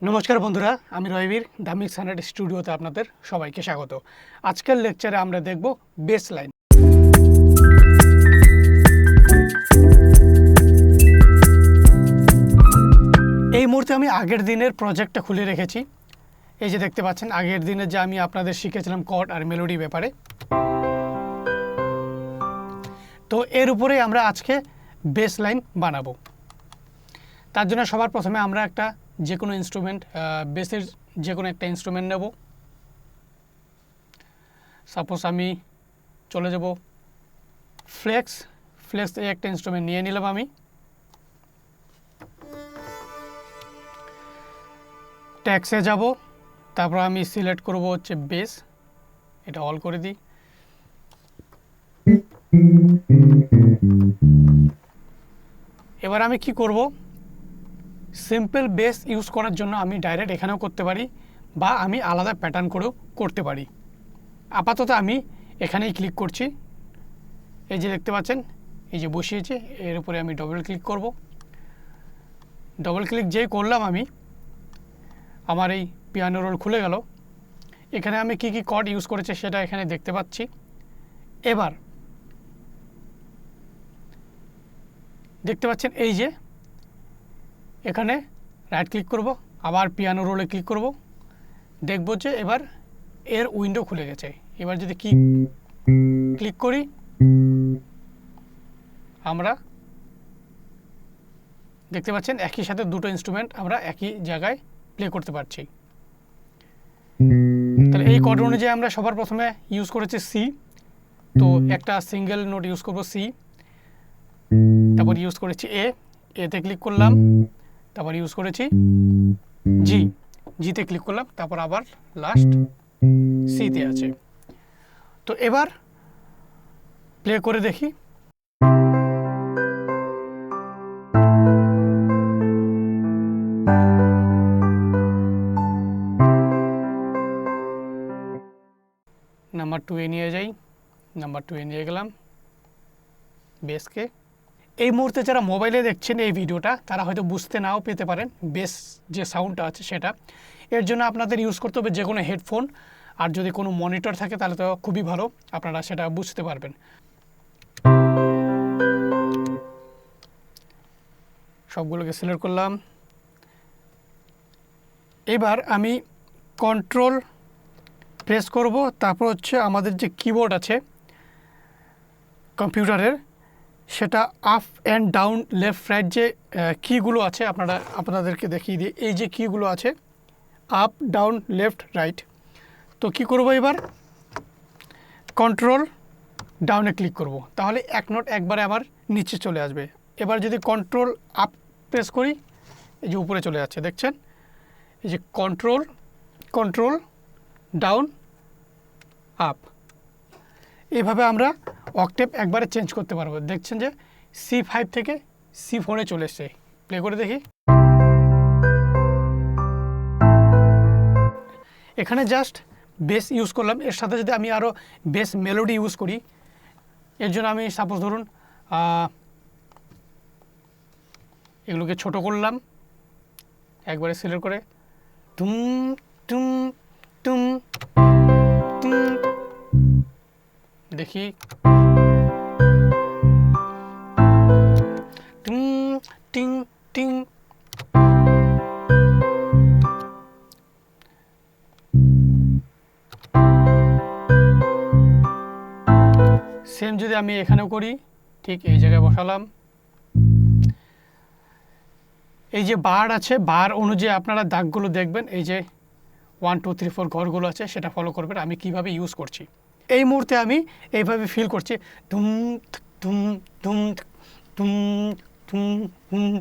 নমস্কার বন্ধুরা, আমি রবির ধার্মিক সানেট স্টুডিওতে আপনাদের সবাইকে স্বাগত। আজকের লেকচারে আমরা দেখব বেস লাইন। এই মুহূর্তে আমি আগের দিনের প্রজেক্টটা খুলে রেখেছি। এই যে দেখতে পাচ্ছেন, আগের দিনে যে আমি আপনাদের শিখেছিলাম কর্ড আর মেলোডি ব্যাপারে, তো এর উপরে আমরা আজকে বেস লাইন বানাবো। তার জন্য সবার প্রথমে আমরা একটা যে কোনো ইনস্ট্রুমেন্ট, বেসের যে কোনো একটা ইনস্ট্রুমেন্ট নেব। সাপোজ আমি চলে যাব ফ্লেক্স এই একটা ইনস্ট্রুমেন্ট নিয়ে নিলাম আমি। ট্যাক্সে যাব, তারপর আমি সিলেক্ট করব হচ্ছে বেস, এটা অল করে দিই। এবার আমি কি করব, সিম্পল বেস ইউজ করার জন্য আমি ডাইরেক্ট এখানেও করতে পারি বা আমি আলাদা প্যাটার্ন করেও করতে পারি। আপাতত আমি এখানেই ক্লিক করছি। এই যে দেখতে পাচ্ছেন, এই যে বসিয়েছে, এর উপরে আমি ডবল ক্লিক করব। ডবল ক্লিক যেই করলাম আমি, আমার এই পিয়ানো রোল খুলে গেল। এখানে আমি কি কি কর্ড ইউজ করেছি সেটা এখানে দেখতে পাচ্ছি। এবার দেখতে পাচ্ছেন এই যে এখানে রাইট ক্লিক করব, আবার পিয়ানো রোলে ক্লিক করব, দেখব যে এবার এর উইন্ডো খুলে গেছে। এবার যদি কি ক্লিক করি, আমরা দেখতে পাচ্ছেন একই সাথে দুটো ইনস্ট্রুমেন্ট আমরা একই জায়গায় প্লে করতে পারছি। তাহলে এই কর্ড অনুযায়ী আমরা সবার প্রথমে ইউজ করেছি সি, তো একটা সিঙ্গেল নোট ইউজ করব সি। তারপর ইউজ করেছি এতে ক্লিক করলাম, তারপর ইউজ করেছি জিতে ক্লিক করলাম, তারপর আবার লাস্ট সিতে আছে। তো এবার প্লে করে দেখি। নাম্বার 2 এ নিয়ে যাই, নাম্বার 2 এ নিয়ে গেলাম বেসকে। এই মুহূর্তে যারা মোবাইলে দেখছেন এই ভিডিওটা, তারা হয়তো বুঝতে নাও পেতে পারেন বেস যে সাউন্ডটা আছে সেটা। এর জন্য আপনাদের ইউজ করতে হবে যে কোনো হেডফোন, আর যদি কোনো মনিটর থাকে তাহলে তো খুবই ভালো, আপনারা সেটা বুঝতে পারবেন। সবগুলোকে সিলেক্ট করলাম। এবার আমি কন্ট্রোল প্রেস করব, তারপর হচ্ছে আমাদের যে কিবোর্ড আছে কম্পিউটারের, সেটা up and down left right যে কিগুলো আছে আপনাদেরকে দেখিয়ে দিই। এই যে কিগুলো আছে আপ ডাউন লেফট রাইট, তো কি করব, এবার কন্ট্রোল ডাউনে ক্লিক করব, তাহলে এক নোট একবারে আবার নিচে চলে আসবে। এবার যদি কন্ট্রোল আপ প্রেস করি, এই যে উপরে চলে যাচ্ছে, দেখছেন এই যে কন্ট্রোল ডাউন আপ। এইভাবে আমরা অক্টেভ একবারে চেঞ্জ করতে পারবো। দেখছেন যে C5 থেকে C4 চলে এসছে। প্লে করে দেখি। এখানে জাস্ট বেস ইউজ করলাম, এর সাথে যদি আমি আরও বেস মেলোডি ইউজ করি, এর জন্য আমি সাপোজ ধরুন এগুলোকে ছোট করলাম, একবারে সিলেক্ট করে টুম টুম টুম টুম, দেখি টিং টিং টিং। সেম যদি আমি এখানেও করি, ঠিক এই জায়গায় বসালাম। এই যে বার আছে, বার অনুযায়ী আপনারা দাগগুলো দেখবেন, এই যে 1 2 3 4 ঘরগুলো আছে সেটা ফলো করবেন আমি কিভাবে ইউজ করছি। এই মুহূর্তে আমি এইভাবে ফিল করছি, ধুম ধুম ধুম ধুম ধুম ধুম।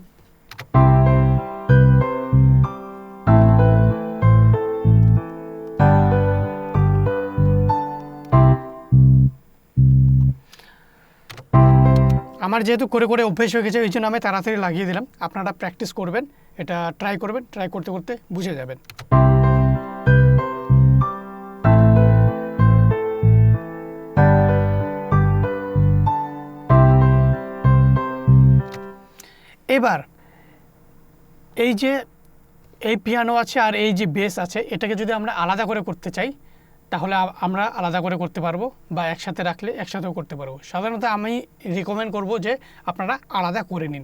আমার যেহেতু করে করে অভ্যেস হয়ে গেছে, এই জন্য আমি তাড়াতাড়ি লাগিয়ে দিলাম। আপনারা প্র্যাকটিস করবেন, এটা ট্রাই করবেন, ট্রাই করতে করতে বুঝে যাবেন। এবার এই যে এই পিয়ানো আছে আর এই যে বেস আছে, এটাকে যদি আমরা আলাদা করে করতে চাই তাহলে আমরা আলাদা করে করতে পারবো, বা একসাথে রাখলে একসাথেও করতে পারবো। সাধারণত আমি রিকমেন্ড করব যে আপনারা আলাদা করে নিন,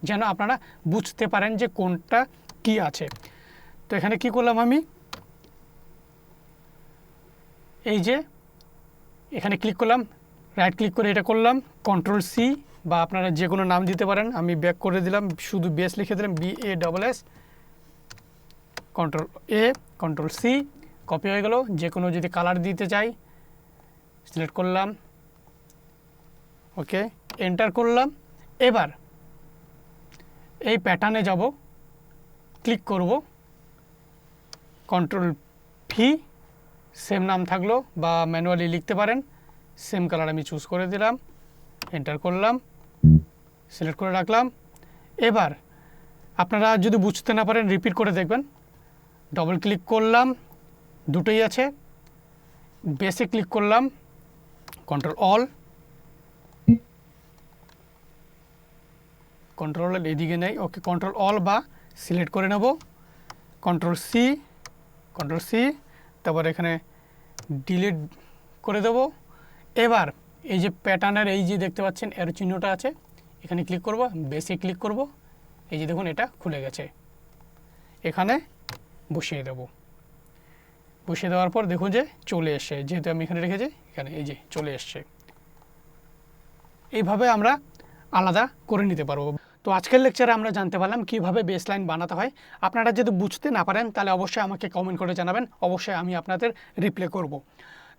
যেন আপনারা বুঝতে পারেন যে কোনটা কি আছে। তো এখানে কি করলাম, আমি এই যে এখানে ক্লিক করলাম, রাইট ক্লিক করে এটা করলাম কন্ট্রোল সি, বা আপনারা যে কোনো নাম দিতে পারেন। আমি ব্যাক করে দিলাম, শুধু বেস লিখে দিলাম BASS, কন্ট্রোল এ, কন্ট্রোল সি, কপি হয়ে গেল। যে কোনো যদি কালার দিতে চাই সিলেক্ট করলাম, ওকে, এন্টার করলাম। এবার এই প্যাটার্নে যাব, ক্লিক করব, কন্ট্রোল ভি, সেম নাম থাকলো বা ম্যানুয়ালি লিখতে পারেন, সেম কালার আমি চুজ করে দিলাম, এন্টার করলাম, সিলেক্ট করে রাখলাম। এবার আপনারা যদি বুঝতে না পারেন রিপিট করে দেখবেন। ডবল ক্লিক করলাম, দুটোই আছে, বেসে ক্লিক করলাম, কন্ট্রোল অল, কন্ট্রোল এদিকে নেই, ওকে, কন্ট্রোল অল বা সিলেক্ট করে নেব, কন্ট্রোল সি, তারপর এখানে ডিলিট করে দেব। এবার এই যে প্যাটার্নের এই যে দেখতে পাচ্ছেন এর চিহ্নটা আছে, এখানে ক্লিক করব, বেসে ক্লিক করব, এই যে দেখুন এটা খুলে গেছে। এখানে বসিয়ে দেব, বসিয়ে দেওয়ার পর দেখুন যে চলে এসছে, যেহেতু আমি এখানে রেখেছি, এখানে এই যে চলে এসছে। এইভাবে আমরা আলাদা করে নিতে পারবো। তো আজকের লেকচারে আমরা জানতে পারলাম কীভাবে বেসলাইন বানাতে হয়। আপনারা যদি বুঝতে না পারেন তাহলে অবশ্যই আমাকে কমেন্ট করে জানাবেন, অবশ্যই আমি আপনাদের রিপ্লাই করব।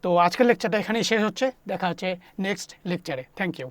তো আজকের লেকচারটা এখানেই শেষ হচ্ছে, দেখা হচ্ছে নেক্সট লেকচারে। Thank you.